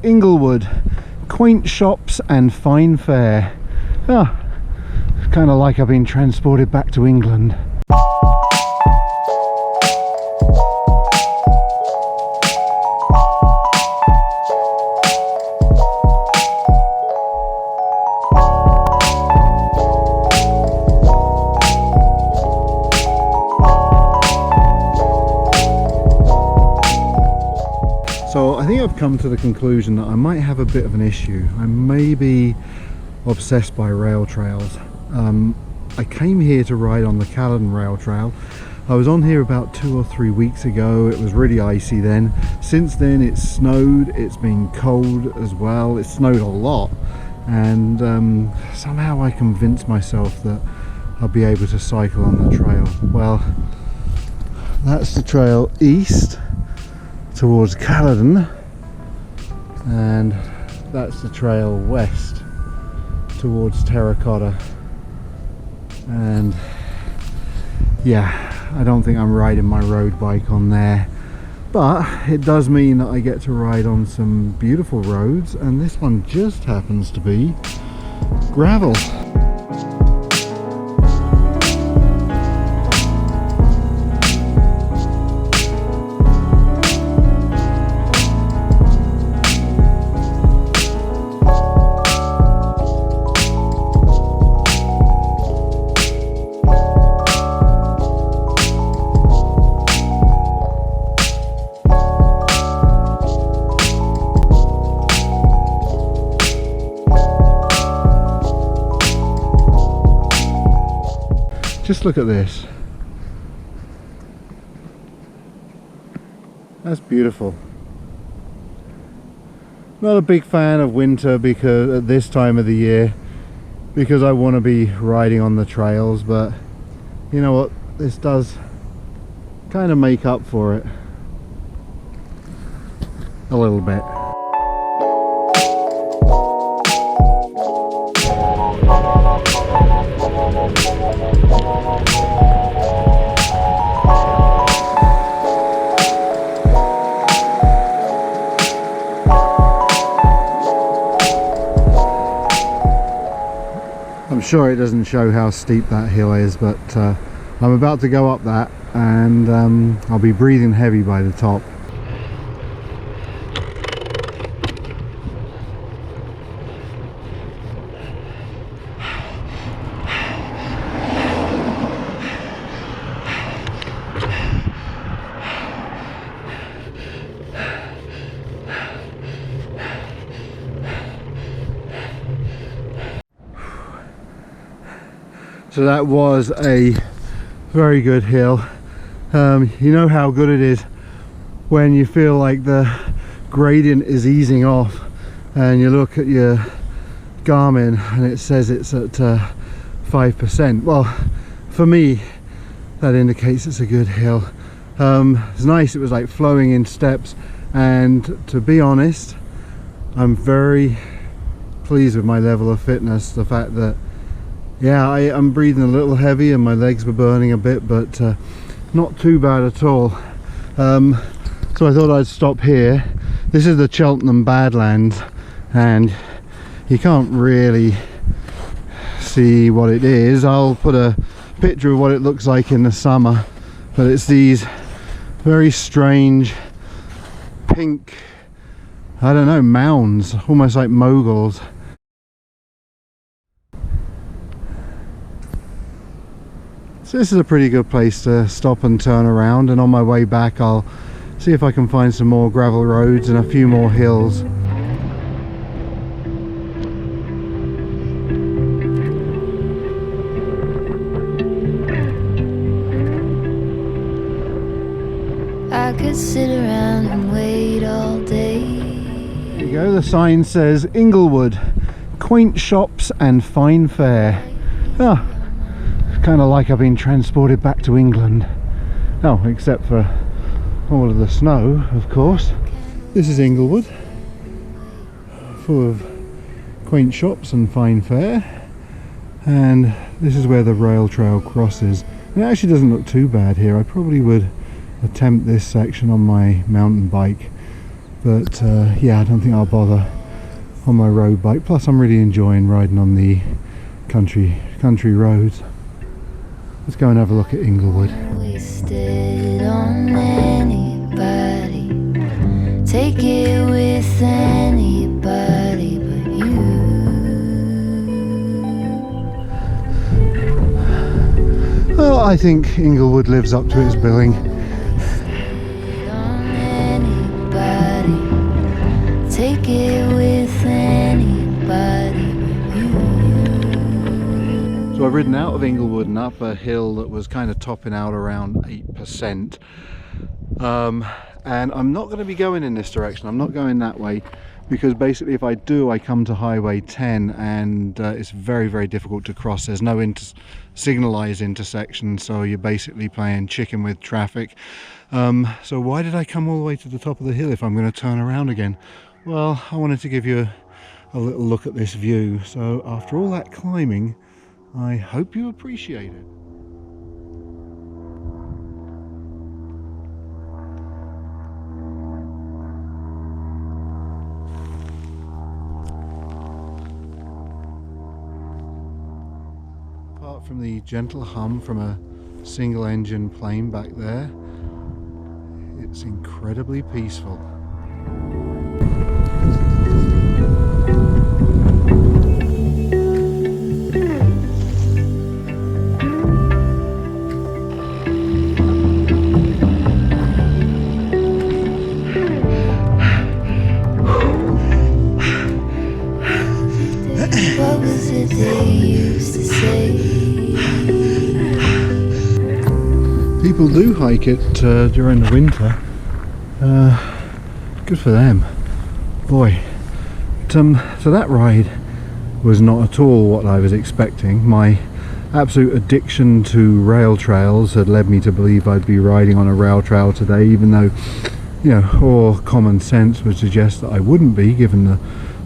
Inglewood, quaint shops and fine fare. Oh, it's kind of like I've been transported back to England. So I think I've come to the conclusion that I might have a bit of an issue. I may be obsessed by rail trails. I came here to ride on the Caledon Rail Trail. I was on here about 2 or 3 weeks ago. It was really icy then. Since then it's snowed, it's been cold as well. It snowed a lot, and somehow I convinced myself that I'll be able to cycle on the trail. Well, that's the trail east towards Caledon, and that's the trail west towards Terracotta. And yeah, I don't think I'm riding my road bike on there, but it does mean that I get to ride on some beautiful roads, and this one just happens to be gravel. Just look at this. That's beautiful. Not a big fan of winter because at this time of the year, because I want to be riding on the trails, but you know what, this does kind of make up for it a little bit. I'm sure it doesn't show how steep that hill is, but I'm about to go up that, and I'll be breathing heavy by the top. So that was a very good hill. You know how good it is when you feel like the gradient is easing off and you look at your Garmin and it says it's at 5%. Well, for me that indicates it's a good hill. It's nice, it was like flowing in steps, and to be honest, I'm very pleased with my level of fitness. The fact that, yeah, I'm breathing a little heavy and my legs were burning a bit, but not too bad at all. So I thought I'd stop here. This is the Cheltenham Badlands, and you can't really see what it is. I'll put a picture of what it looks like in the summer, but it's these very strange pink, I don't know, mounds, almost like moguls. So this is a pretty good place to stop and turn around, and on my way back I'll see if I can find some more gravel roads and a few more hills. I could sit around and wait all day. There you go, the sign says Inglewood, quaint shops and fine fare. Oh, kind of like I've been transported back to England. Oh, except for all of the snow, of course. This is Inglewood, full of quaint shops and fine fare, and this is where the rail trail crosses. And it actually doesn't look too bad here. I probably would attempt this section on my mountain bike, but yeah, I don't think I'll bother on my road bike. Plus I'm really enjoying riding on the country roads. Let's go and have a look at Inglewood. Wasted on anybody. Take it with anybody but you. Well, I think Inglewood lives up to its billing. On anybody. Take it with anybody but you. So I've ridden out of Inglewood and up a hill that was kind of topping out around 8%. And I'm not going to be going in this direction. I'm not going that way because basically if I do, I come to Highway 10 and it's very, very difficult to cross. There's no signalised intersection, so you're basically playing chicken with traffic. So why did I come all the way to the top of the hill if I'm going to turn around again? Well, I wanted to give you a little look at this view. So after all that climbing, I hope you appreciate it. Apart from the gentle hum from a single engine plane back there, it's incredibly peaceful. What was it they used to say? People do hike it during the winter. Good for them. Boy. So that ride was not at all what I was expecting. My absolute addiction to rail trails had led me to believe I'd be riding on a rail trail today, even though, you know, all common sense would suggest that I wouldn't be, given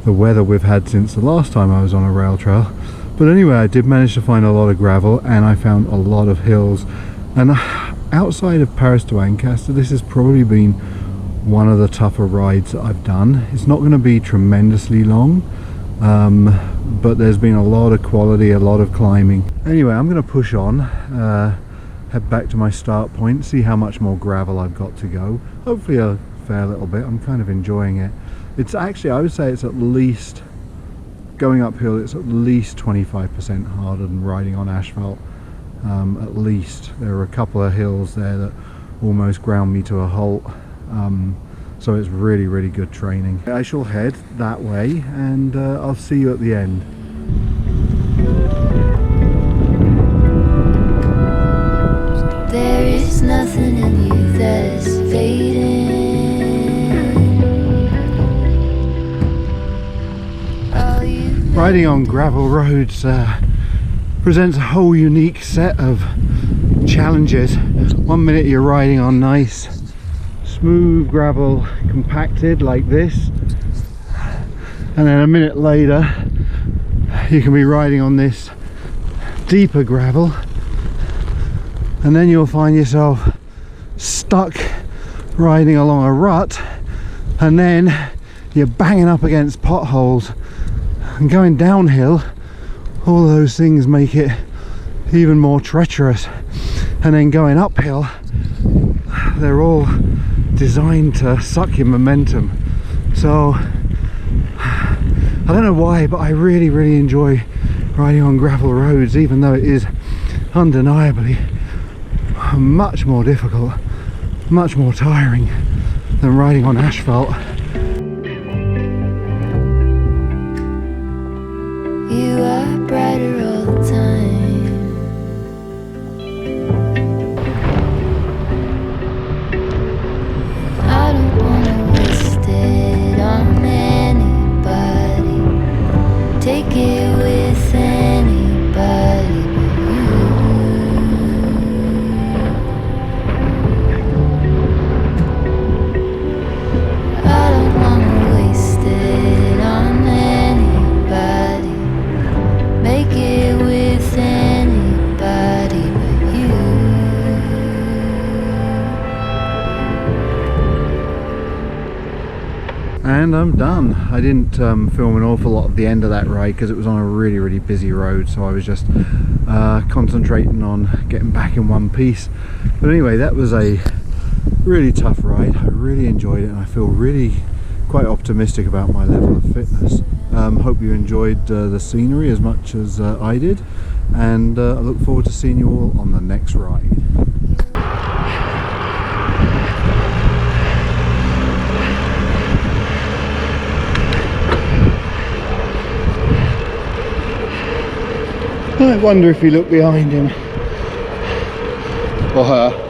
the weather we've had since the last time I was on a rail trail. But anyway, I did manage to find a lot of gravel and I found a lot of hills. And outside of Paris to Ancaster, this has probably been one of the tougher rides that I've done. It's not going to be tremendously long, but there's been a lot of quality, a lot of climbing. Anyway, I'm going to push on, head back to my start point, see how much more gravel I've got to go. Hopefully a fair little bit. I'm kind of enjoying it. It's actually, I would say it's at least, going uphill, it's at least 25% harder than riding on asphalt. At least. There are a couple of hills there that almost ground me to a halt. So it's really, really good training. I shall head that way and I'll see you at the end. There is nothing in you that is fading. Riding on gravel roads presents a whole unique set of challenges. One minute you're riding on nice smooth gravel compacted like this, and then a minute later you can be riding on this deeper gravel, and then you'll find yourself stuck riding along a rut, and then you're banging up against potholes and going downhill. All those things make it even more treacherous, and then going uphill, they're all designed to suck your momentum. So I don't know why, but I really, really enjoy riding on gravel roads, even though it is undeniably much more difficult, much more tiring than riding on asphalt. You are brighter all the time. I don't wanna waste it on anybody. Take it with anybody but you. I and I'm done. I didn't film an awful lot of the end of that ride because it was on a really busy road, so I was just concentrating on getting back in one piece. But anyway, that was a really tough ride. I really enjoyed it, and I feel really quite optimistic about my level of fitness. Hope you enjoyed the scenery as much as I did, and I look forward to seeing you all on the next ride. I wonder if you look behind him or her.